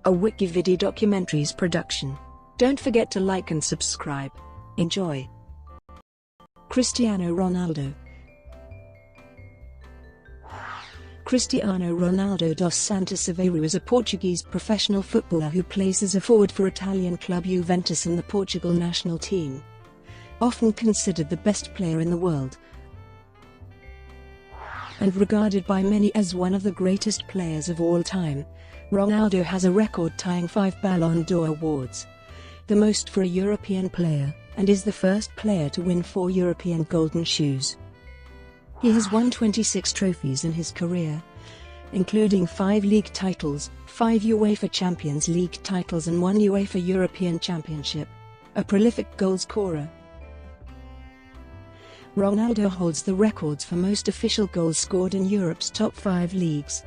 a WikiVidi documentaries production. Don't forget to like and subscribe. Enjoy. Cristiano Ronaldo. Cristiano Ronaldo dos Santos Aveiro is a Portuguese professional footballer who plays as a forward for Italian club Juventus and the Portugal national team. Often considered the best player in the world, and regarded by many as one of the greatest players of all time, Ronaldo has a record-tying 5 Ballon d'Or awards, the most for a European player, and is the first player to win 4 European Golden Shoes. He has won 26 trophies in his career, including 5 league titles, 5 UEFA Champions League titles and 1 UEFA European Championship. A prolific goalscorer, Ronaldo holds the records for most official goals scored in Europe's top 5 leagues,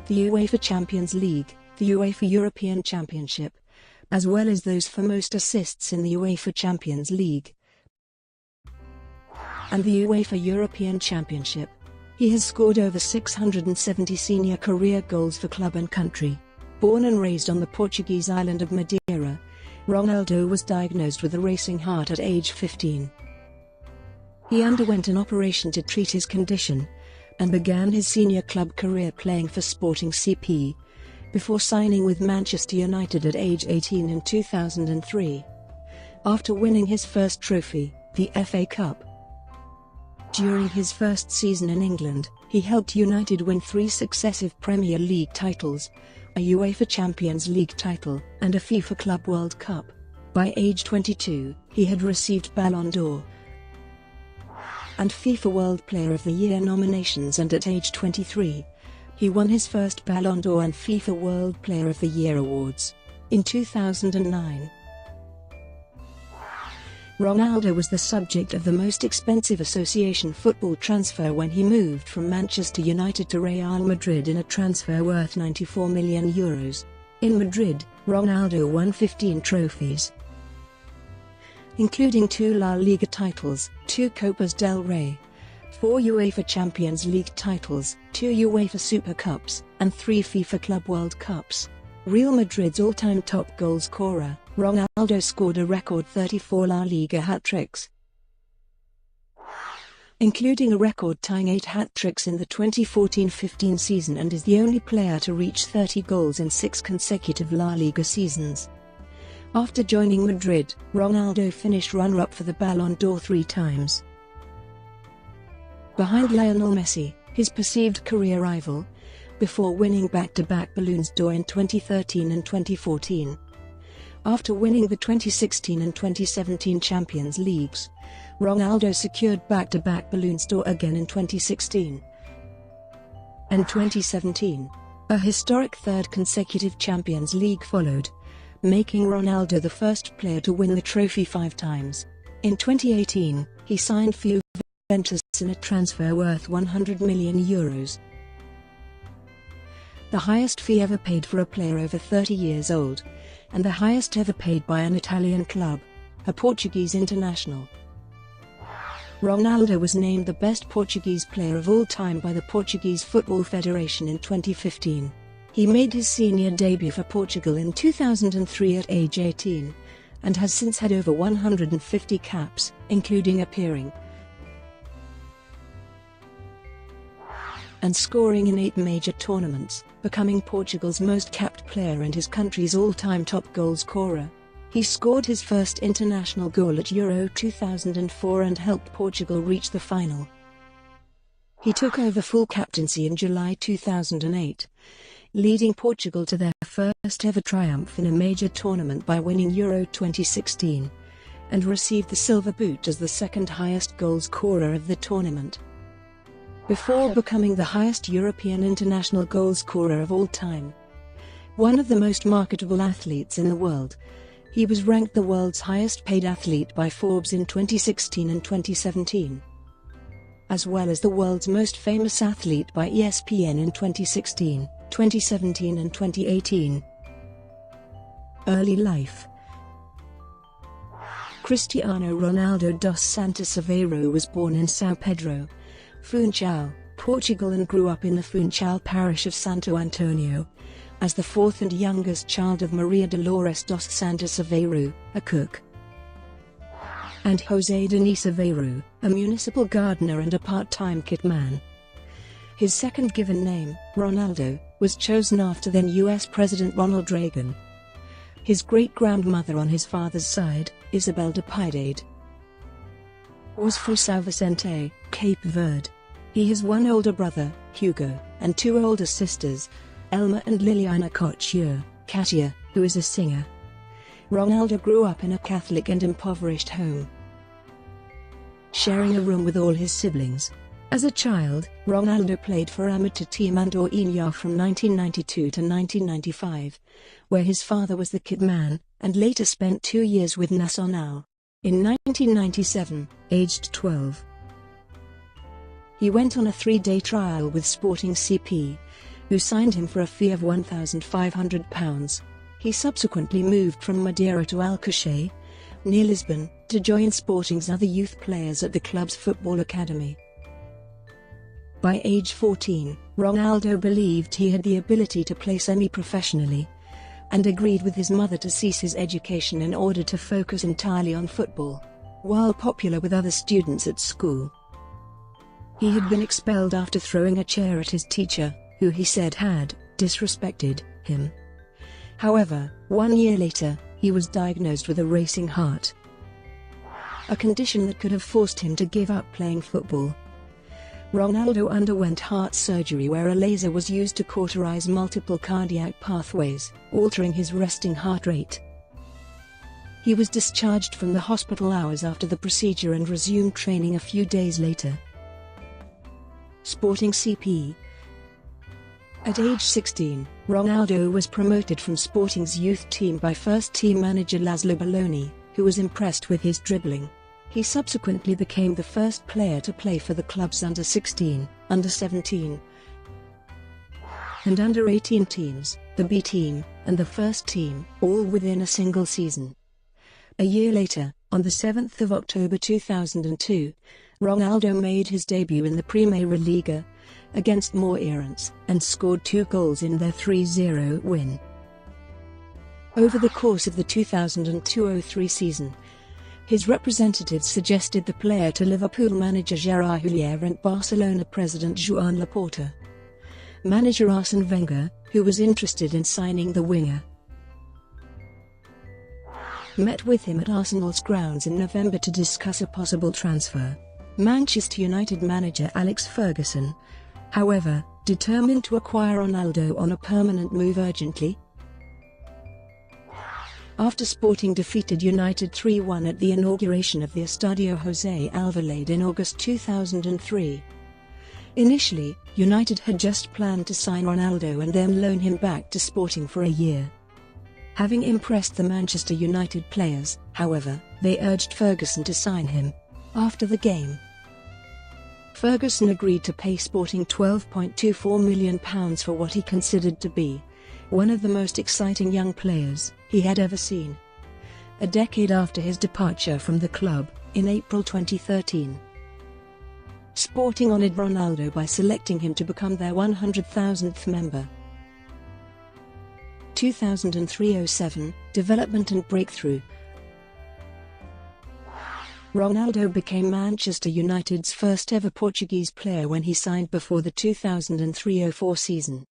the UEFA Champions League, the UEFA European Championship, as well as those for most assists in the UEFA Champions League and the UEFA European Championship. He has scored over 670 senior career goals for club and country. Born and raised on the Portuguese island of Madeira, Ronaldo was diagnosed with a racing heart at age 15. He underwent an operation to treat his condition, and began his senior club career playing for Sporting CP, before signing with Manchester United at age 18 in 2003. After winning his first trophy, the FA Cup. During his first season in England, he helped United win 3 successive Premier League titles, a UEFA Champions League title, and a FIFA Club World Cup. By age 22, he had received Ballon d'Or and FIFA World Player of the Year nominations, and at age 23, he won his first Ballon d'Or and FIFA World Player of the Year awards. In 2009, Ronaldo was the subject of the most expensive association football transfer when he moved from Manchester United to Real Madrid in a transfer worth €94 million. In Madrid, Ronaldo won 15 trophies, including 2 La Liga titles, 2 Copas del Rey, 4 UEFA Champions League titles, 2 UEFA Super Cups, and 3 FIFA Club World Cups. Real Madrid's all-time top goal scorer, Ronaldo scored a record 34 La Liga hat-tricks, including a record-tying 8 hat-tricks in the 2014-15 season, and is the only player to reach 30 goals in 6 consecutive La Liga seasons. After joining Madrid, Ronaldo finished runner-up for the Ballon d'Or 3 times, behind Lionel Messi, his perceived career rival, before winning back-to-back Ballon d'Or in 2013 and 2014. After winning the 2016 and 2017 Champions Leagues, Ronaldo secured back-to-back Ballon d'Or again in 2016 and 2017. A historic 3rd consecutive Champions League followed, making Ronaldo the first player to win the trophy 5 times. In 2018, he signed for Juventus in a transfer worth €100 million, the highest fee ever paid for a player over 30 years old, and the highest ever paid by an Italian club, a Portuguese international. Ronaldo was named the best Portuguese player of all time by the Portuguese Football Federation in 2015. He made his senior debut for Portugal in 2003 at age 18, and has since had over 150 caps, including appearing and scoring in 8 major tournaments, becoming Portugal's most capped player and his country's all-time top goal scorer. He scored his first international goal at Euro 2004 and helped Portugal reach the final. He took over full captaincy in July 2008, leading Portugal to their first ever triumph in a major tournament by winning Euro 2016, and received the Silver Boot as the 2nd highest goal scorer of the tournament, before becoming the highest European international goal scorer of all time. One of the most marketable athletes in the world, he was ranked the world's highest paid athlete by Forbes in 2016 and 2017, as well as the world's most famous athlete by ESPN in 2016, 2017 and 2018. Early life. Cristiano Ronaldo dos Santos Aveiro was born in São Pedro, Funchal, Portugal, and grew up in the Funchal parish of Santo Antonio, as the fourth and youngest child of Maria Dolores dos Santos Aveiro, a cook, and José Denise Aveiro, a municipal gardener and a part-time kit man. His second given name, Ronaldo, was chosen after then U.S. President Ronald Reagan. His great-grandmother on his father's side, Isabel de Piedade, was from São Vicente, Cape Verde. He has one older brother, Hugo, and two older sisters, Elma and Liliana Couture, Katia, who is a singer. Ronaldo grew up in a Catholic and impoverished home, sharing a room with all his siblings. As a child, Ronaldo played for amateur team Andorinha from 1992 to 1995, where his father was the kit man, and later spent 2 years with Nacional. In 1997, aged 12, he went on a 3-day trial with Sporting CP, who signed him for a fee of £1,500. He subsequently moved from Madeira to Alcochete, near Lisbon, to join Sporting's other youth players at the club's football academy. By age 14, Ronaldo believed he had the ability to play semi-professionally, and agreed with his mother to cease his education in order to focus entirely on football. While popular with other students at school, he had been expelled after throwing a chair at his teacher, who he said had disrespected him. However, 1 year later, he was diagnosed with a racing heart, a condition that could have forced him to give up playing football. Ronaldo underwent heart surgery where a laser was used to cauterize multiple cardiac pathways, altering his resting heart rate. He was discharged from the hospital hours after the procedure and resumed training a few days later. Sporting CP. At age 16, Ronaldo was promoted from Sporting's youth team by first-team manager Laszlo Balloni, who was impressed with his dribbling. He subsequently became the first player to play for the club's under-16, under-17, and under-18 teams, the B team, and the first team, all within a single season. A year later, on the 7th of October 2002, Ronaldo made his debut in the Primeira Liga against Moreirense and scored 2 goals in their 3-0 win. Over the course of the 2002-03 season, his representatives suggested the player to Liverpool manager Gerard Houllier and Barcelona president Joan Laporta. Manager Arsene Wenger, who was interested in signing the winger, met with him at Arsenal's grounds in November to discuss a possible transfer. Manchester United manager Alex Ferguson, however, determined to acquire Ronaldo on a permanent move urgently. After Sporting defeated United 3-1 at the inauguration of the Estadio José Alvalade in August 2003. Initially, United had just planned to sign Ronaldo and then loan him back to Sporting for a year. Having impressed the Manchester United players, however, they urged Ferguson to sign him. After the game, Ferguson agreed to pay Sporting £12.24 million for what he considered to be one of the most exciting young players he had ever seen. A decade after his departure from the club, in April 2013, Sporting honoured Ronaldo by selecting him to become their 100,000th member. 2003-07, Development and Breakthrough. Ronaldo became Manchester United's first ever Portuguese player when he signed before the 2003-04 season.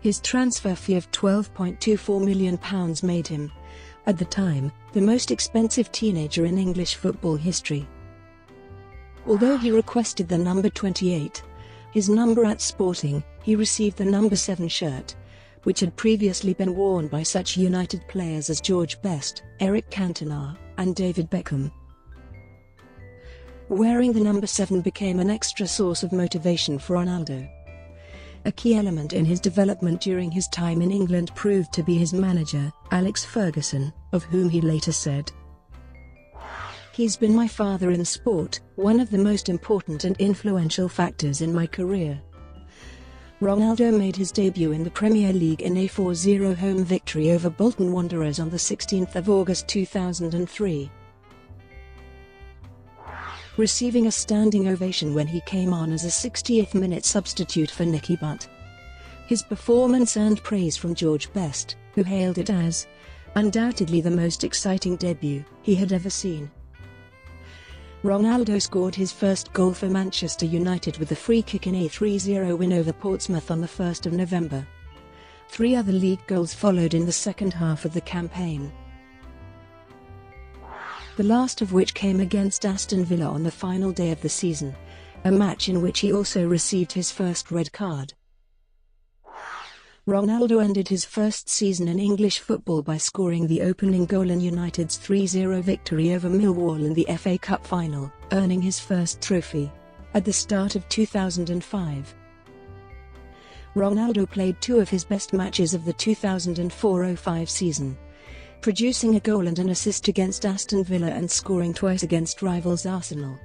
His transfer fee of £12.24 million made him, at the time, the most expensive teenager in English football history. Although he requested the number 28, his number at Sporting, he received the number 7 shirt, which had previously been worn by such United players as George Best, Eric Cantona, and David Beckham. Wearing the number 7 became an extra source of motivation for Ronaldo. A key element in his development during his time in England proved to be his manager, Alex Ferguson, of whom he later said, "He's been my father in sport, one of the most important and influential factors in my career." Ronaldo made his debut in the Premier League in a 4-0 home victory over Bolton Wanderers on the 16th of August 2003. Receiving a standing ovation when he came on as a 60th-minute substitute for Nicky Butt. His performance earned praise from George Best, who hailed it as undoubtedly the most exciting debut he had ever seen. Ronaldo scored his first goal for Manchester United with a free kick in a 3-0 win over Portsmouth on the 1st of November. 3 other league goals followed in the second half of the campaign, the last of which came against Aston Villa on the final day of the season, a match in which he also received his first red card. Ronaldo ended his first season in English football by scoring the opening goal in United's 3-0 victory over Millwall in the FA Cup final, earning his first trophy. At the start of 2005, Ronaldo played 2 of his best matches of the 2004-05 season, producing a goal and an assist against Aston Villa and scoring twice against rivals Arsenal.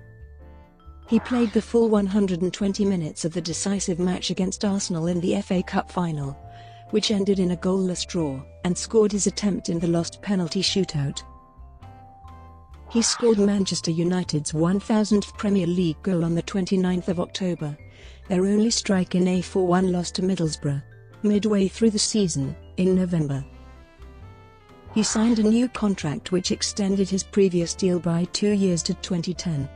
He played the full 120 minutes of the decisive match against Arsenal in the FA Cup final, which ended in a goalless draw, and scored his attempt in the lost penalty shootout. He scored Manchester United's 1000th Premier League goal on the 29th of October, their only strike in a 4-1 loss to Middlesbrough, midway through the season, in November. He signed a new contract which extended his previous deal by 2 years to 2010.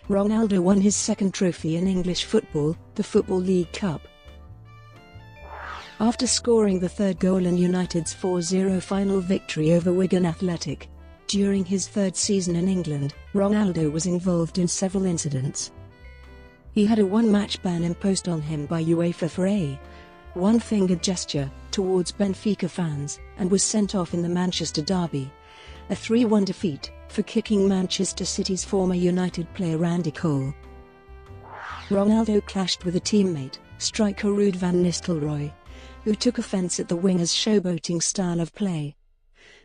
Ronaldo won his second trophy in English football, the Football League Cup. After scoring the third goal in United's 4-0 final victory over Wigan Athletic, during his third season in England, Ronaldo was involved in several incidents. He had a one-match ban imposed on him by UEFA for a one-fingered gesture towards Benfica fans, and was sent off in the Manchester derby, a 3-1 defeat, for kicking Manchester City's former United player Andy Cole. Ronaldo clashed with a teammate, striker Ruud van Nistelrooy, who took offence at the winger's showboating style of play.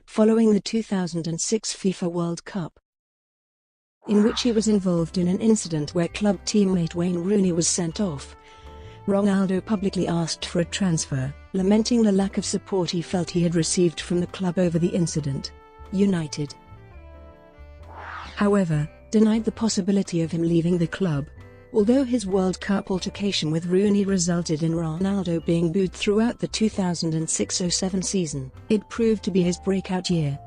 Following the 2006 FIFA World Cup, in which he was involved in an incident where club teammate Wayne Rooney was sent off, Ronaldo publicly asked for a transfer, lamenting the lack of support he felt he had received from the club over the incident. United, however, denied the possibility of him leaving the club. Although his World Cup altercation with Rooney resulted in Ronaldo being booed throughout the 2006-07 season, it proved to be his breakout year,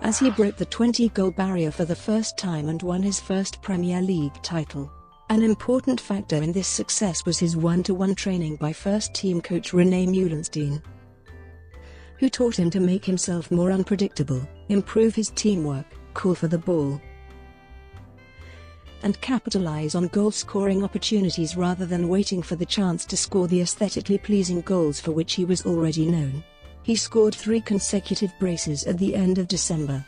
as he broke the 20-goal barrier for the first time and won his first Premier League title. An important factor in this success was his one-to-one training by first-team coach René Meulenstein, who taught him to make himself more unpredictable, improve his teamwork, call for the ball, and capitalize on goal-scoring opportunities rather than waiting for the chance to score the aesthetically pleasing goals for which he was already known. He scored 3 consecutive braces at the end of December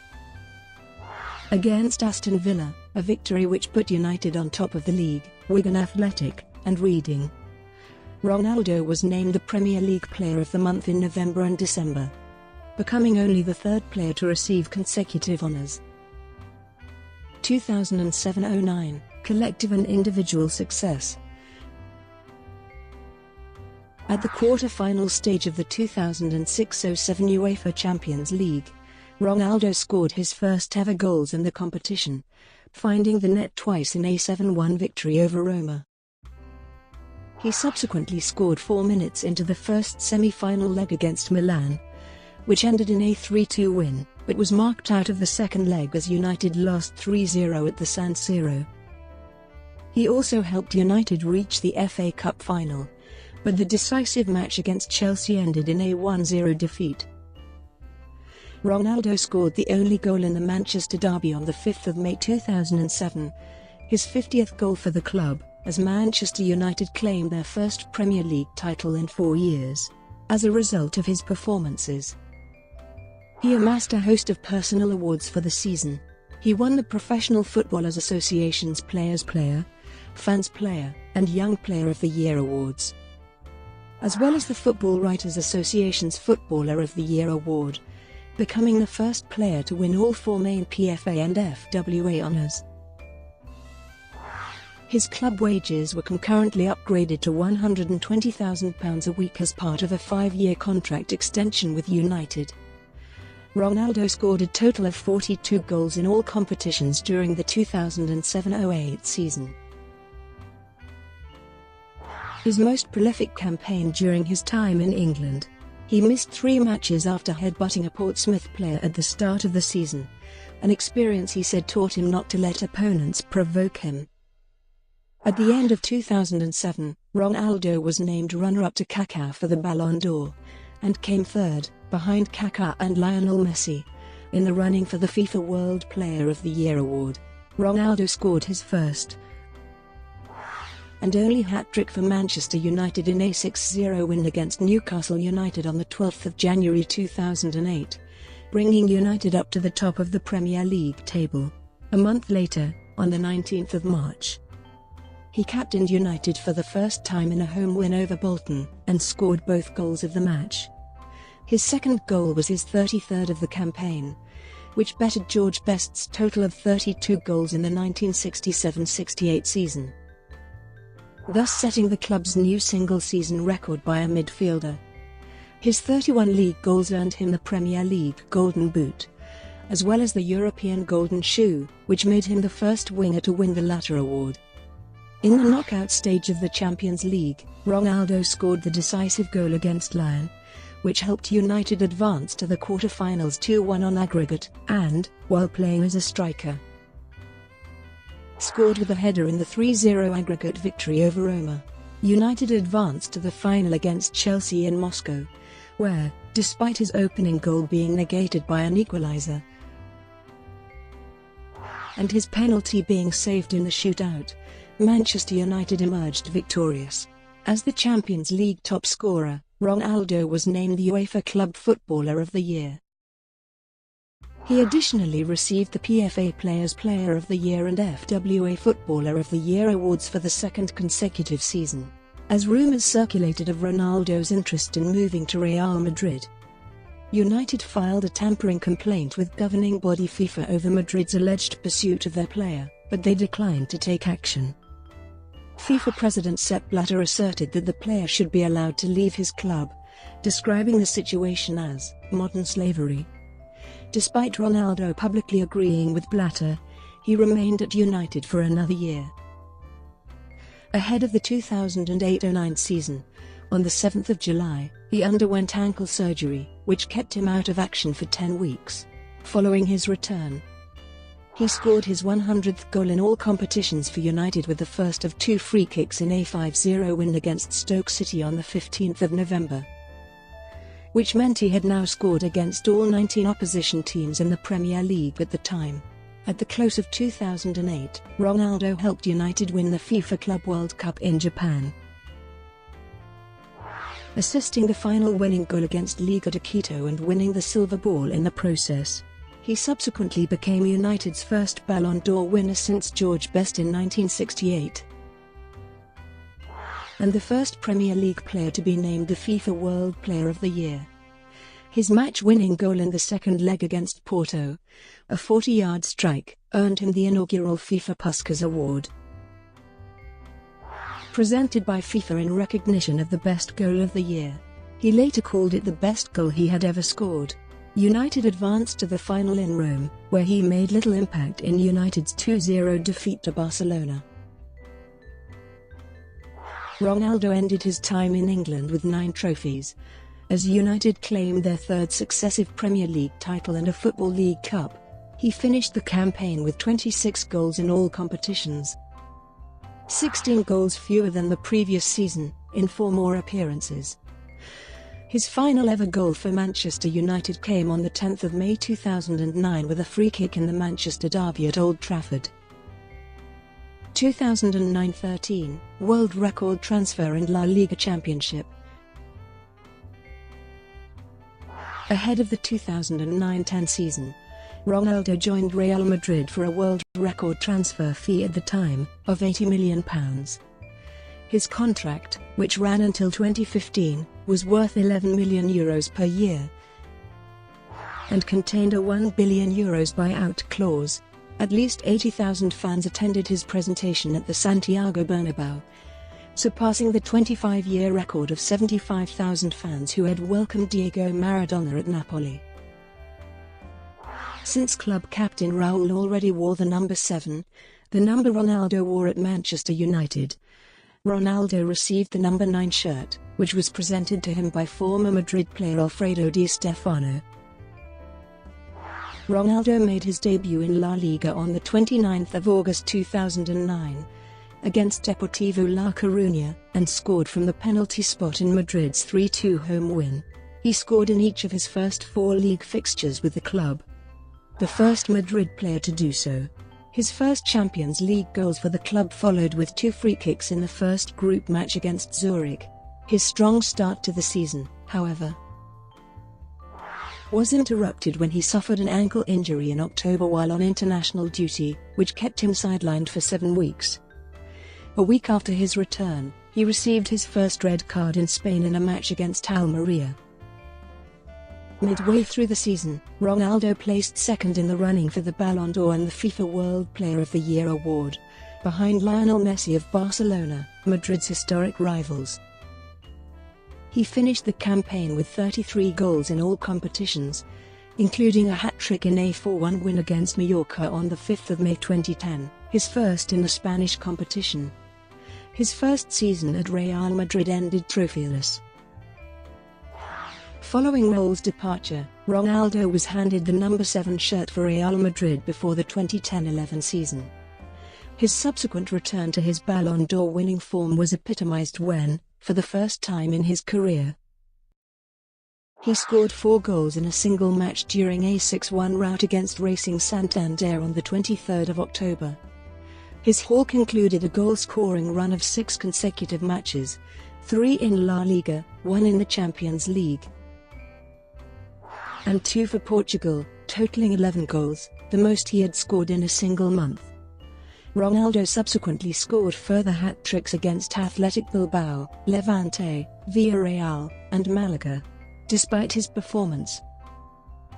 against Aston Villa, a victory which put United on top of the league, Wigan Athletic, and Reading. Ronaldo was named the Premier League Player of the Month in November and December, becoming only the 3rd player to receive consecutive honours. 2007-09, collective and individual success. At the quarter-final stage of the 2006-07 UEFA Champions League, Ronaldo scored his first ever goals in the competition, finding the net twice in a 7-1 victory over Roma. He subsequently scored 4 minutes into the first semi-final leg against Milan, which ended in a 3-2 win, but was marked out of the second leg as United lost 3-0 at the San Siro. He also helped United reach the FA Cup final, but the decisive match against Chelsea ended in a 1-0 defeat. Ronaldo scored the only goal in the Manchester derby on the 5th of May 2007, his 50th goal for the club, as Manchester United claimed their first Premier League title in 4 years. As a result of his performances, he amassed a host of personal awards for the season. He won the Professional Footballers Association's Players Player, Fans Player, and Young Player of the Year awards, as well as the Football Writers Association's Footballer of the Year award, becoming the first player to win all 4 main PFA and FWA honours. His club wages were concurrently upgraded to £120,000 a week as part of a 5-year contract extension with United. Ronaldo scored a total of 42 goals in all competitions during the 2007-08 season. his most prolific campaign during his time in England. He missed 3 matches after headbutting a Portsmouth player at the start of the season, an experience he said taught him not to let opponents provoke him. At the end of 2007, Ronaldo was named runner-up to Kaká for the Ballon d'Or, and came third, behind Kaká and Lionel Messi, in the running for the FIFA World Player of the Year award. Ronaldo scored his first and only hat-trick for Manchester United in a 6-0 win against Newcastle United on the 12th of January 2008, bringing United up to the top of the Premier League table. A month later, on the 19th of March, he captained United for the first time in a home win over Bolton, and scored both goals of the match. His second goal was his 33rd of the campaign, which bettered George Best's total of 32 goals in the 1967-68 season, thus setting the club's new single-season record by a midfielder. His 31 league goals earned him the Premier League Golden Boot, as well as the European Golden Shoe, which made him the first winger to win the latter award. In the knockout stage of the Champions League, Ronaldo scored the decisive goal against Lyon, which helped United advance to the quarter-finals 2-1 on aggregate, and, while playing as a striker, scored with a header in the 3-0 aggregate victory over Roma. United advanced to the final against Chelsea in Moscow, where, despite his opening goal being negated by an equaliser and his penalty being saved in the shootout, Manchester United emerged victorious. As the Champions League top scorer, Ronaldo was named the UEFA Club Footballer of the Year. He additionally received the PFA Players Player of the Year and FWA Footballer of the Year awards for the second consecutive season. As rumors circulated of Ronaldo's interest in moving to Real Madrid, United filed a tampering complaint with governing body FIFA over Madrid's alleged pursuit of their player, but they declined to take action. FIFA President Sepp Blatter asserted that the player should be allowed to leave his club, describing the situation as modern slavery. Despite Ronaldo publicly agreeing with Blatter, he remained at United for another year. Ahead of the 2008-09 season, on the 7th of July, he underwent ankle surgery, which kept him out of action for 10 weeks. Following his return, he scored his 100th goal in all competitions for United with the first of 2 free kicks in a 5-0 win against Stoke City on the 15th of November, which meant he had now scored against all 19 opposition teams in the Premier League at the time. At the close of 2008, Ronaldo helped United win the FIFA Club World Cup in Japan, assisting the final winning goal against Liga de Quito and winning the silver ball in the process. He subsequently became United's first Ballon d'Or winner since George Best in 1968, and the first Premier League player to be named the FIFA World Player of the Year. His match-winning goal in the second leg against Porto, a 40-yard strike, earned him the inaugural FIFA Puskas Award, presented by FIFA in recognition of the best goal of the year. He later called it the best goal he had ever scored. United advanced to the final in Rome, where he made little impact in United's 2-0 defeat to Barcelona. Ronaldo ended his time in England with 9 trophies, as United claimed their 3rd successive Premier League title and a Football League Cup. He finished the campaign with 26 goals in all competitions, 16 goals fewer than the previous season, in 4 more appearances. His final ever goal for Manchester United came on the 10th of May 2009 with a free kick in the Manchester derby at Old Trafford. 2009-13, world record transfer and La Liga Championship. Ahead of the 2009-10 season, Ronaldo joined Real Madrid for a world record transfer fee at the time, of £80 million. His contract, which ran until 2015, was worth €11 million per year and contained a €1 billion buyout clause. At least 80,000 fans attended his presentation at the Santiago Bernabéu, surpassing the 25-year record of 75,000 fans who had welcomed Diego Maradona at Napoli. Since club captain Raúl already wore the number 7, the number Ronaldo wore at Manchester United, Ronaldo received the number 9 shirt, which was presented to him by former Madrid player Alfredo Di Stefano. Ronaldo made his debut in La Liga on the 29th of August 2009 against Deportivo La Coruña, and scored from the penalty spot in Madrid's 3-2 home win. He scored in each of his first 4 league fixtures with the club, the first Madrid player to do so. His first Champions League goals for the club followed with 2 free kicks in the first group match against Zurich. His strong start to the season, however, was interrupted when he suffered an ankle injury in October while on international duty, which kept him sidelined for 7 weeks. A week after his return, he received his first red card in Spain in a match against Almeria. Midway through the season, Ronaldo placed second in the running for the Ballon d'Or and the FIFA World Player of the Year award, behind Lionel Messi of Barcelona, Madrid's historic rivals. He finished the campaign with 33 goals in all competitions, including a hat-trick in a 4-1 win against Mallorca on the 5th of May 2010, his first in the Spanish competition. His first season at Real Madrid ended trophyless. Following Raúl's departure, Ronaldo was handed the number 7 shirt for Real Madrid before the 2010-11 season. His subsequent return to his Ballon d'Or winning form was epitomized when, for the first time in his career, he scored 4 goals in a single match during a 6-1 rout against Racing Santander on the 23rd of October. His haul concluded a goal-scoring run of 6 consecutive matches, 3 in La Liga, 1 in the Champions League, and 2 for Portugal, totaling 11 goals, the most he had scored in a single month. Ronaldo subsequently scored further hat-tricks against Athletic Bilbao, Levante, Villarreal, and Malaga. Despite his performance,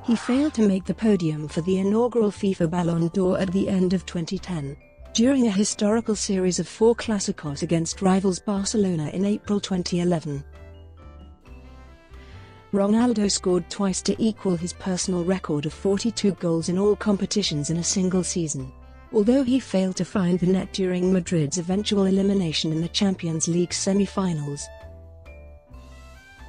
he failed to make the podium for the inaugural FIFA Ballon d'Or at the end of 2010. During a historical series of 4 Clásicos against rivals Barcelona in April 2011. Ronaldo scored twice to equal his personal record of 42 goals in all competitions in a single season. Although he failed to find the net during Madrid's eventual elimination in the Champions League semi-finals,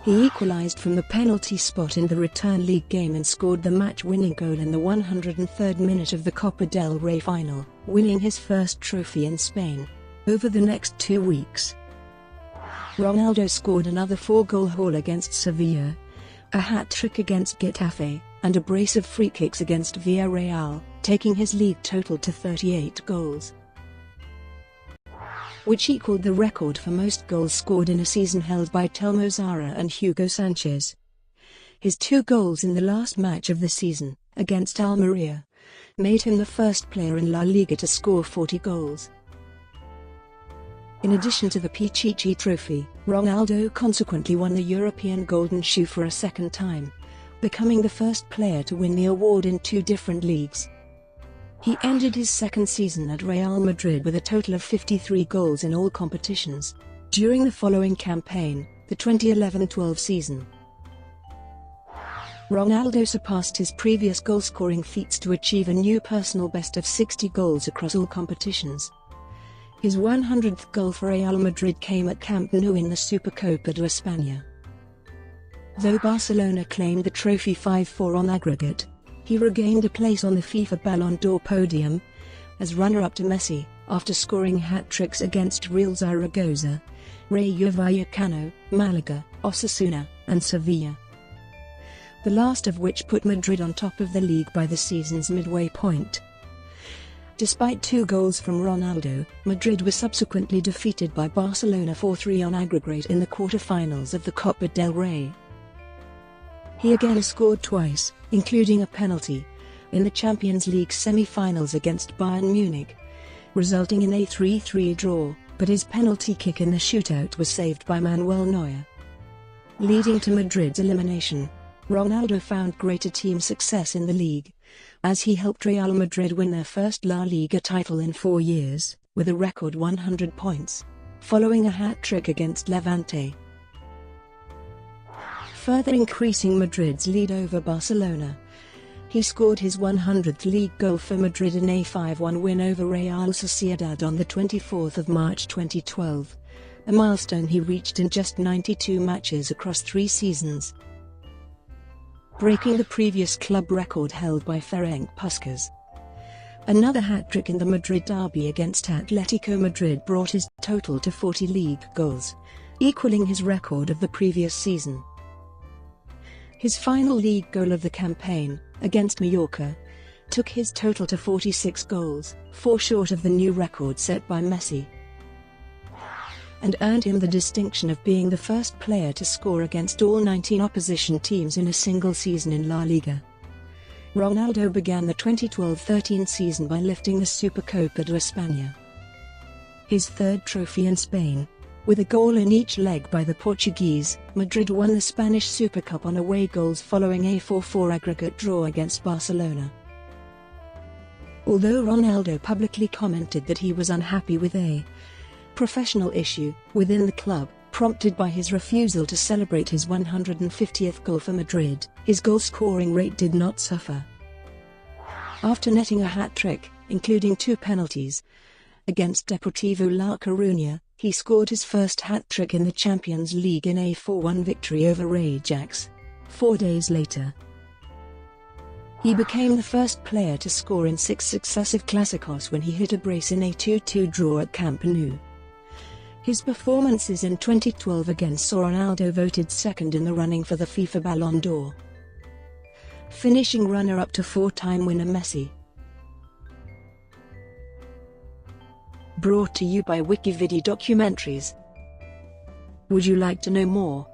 he equalized from the penalty spot in the return league game and scored the match-winning goal in the 103rd minute of the Copa del Rey final, winning his first trophy in Spain. Over the next 2 weeks, Ronaldo scored another 4-goal haul against Sevilla, a hat-trick against Getafe, and a brace of free kicks against Villarreal, taking his league total to 38 goals, which equaled the record for most goals scored in a season held by Telmo Zarra and Hugo Sanchez. His 2 goals in the last match of the season, against Almeria, made him the first player in La Liga to score 40 goals. In addition to the Pichichi Trophy, Ronaldo consequently won the European Golden Shoe for a second time, becoming the first player to win the award in 2 different leagues. He ended his second season at Real Madrid with a total of 53 goals in all competitions. During the following campaign, the 2011-12 season, Ronaldo surpassed his previous goal-scoring feats to achieve a new personal best of 60 goals across all competitions. His 100th goal for Real Madrid came at Camp Nou in the Supercopa de España. Though Barcelona claimed the trophy 5-4 on aggregate, he regained a place on the FIFA Ballon d'Or podium, as runner-up to Messi, after scoring hat-tricks against Real Zaragoza, Rayo Vallecano, Malaga, Osasuna, and Sevilla, the last of which put Madrid on top of the league by the season's midway point. Despite 2 goals from Ronaldo, Madrid was subsequently defeated by Barcelona 4-3 on aggregate in the quarter-finals of the Copa del Rey. He again scored twice, including a penalty, in the Champions League semi-finals against Bayern Munich, resulting in a 3-3 draw, but his penalty kick in the shootout was saved by Manuel Neuer, leading to Madrid's elimination. Ronaldo found greater team success in the league, as he helped Real Madrid win their first La Liga title in 4 years, with a record 100 points, following a hat-trick against Levante, further increasing Madrid's lead over Barcelona. He scored his 100th league goal for Madrid in a 5-1 win over Real Sociedad on the 24th of March 2012, a milestone he reached in just 92 matches across 3 seasons, breaking the previous club record held by Ferenc Puskás. Another hat-trick in the Madrid derby against Atletico Madrid brought his total to 40 league goals, equaling his record of the previous season. His final league goal of the campaign, against Mallorca, took his total to 46 goals, 4 short of the new record set by Messi, and earned him the distinction of being the first player to score against all 19 opposition teams in a single season in La Liga. Ronaldo began the 2012-13 season by lifting the Supercopa de España, his third trophy in Spain. With a goal in each leg by the Portuguese, Madrid won the Spanish Super Cup on away goals following a 4-4 aggregate draw against Barcelona. Although Ronaldo publicly commented that he was unhappy with a professional issue within the club, prompted by his refusal to celebrate his 150th goal for Madrid, his goal-scoring rate did not suffer. After netting a hat-trick, including 2 penalties, against Deportivo La Coruña, he scored his first hat-trick in the Champions League in a 4-1 victory over Ajax. 4 days later, he became the first player to score in 6 successive Clásicos when he hit a brace in a 2-2 draw at Camp Nou. His performances in 2012 again saw Ronaldo voted second in the running for the FIFA Ballon d'Or, finishing runner-up to 4-time winner Messi. Brought to you by WikiVidi Documentaries. Would you like to know more?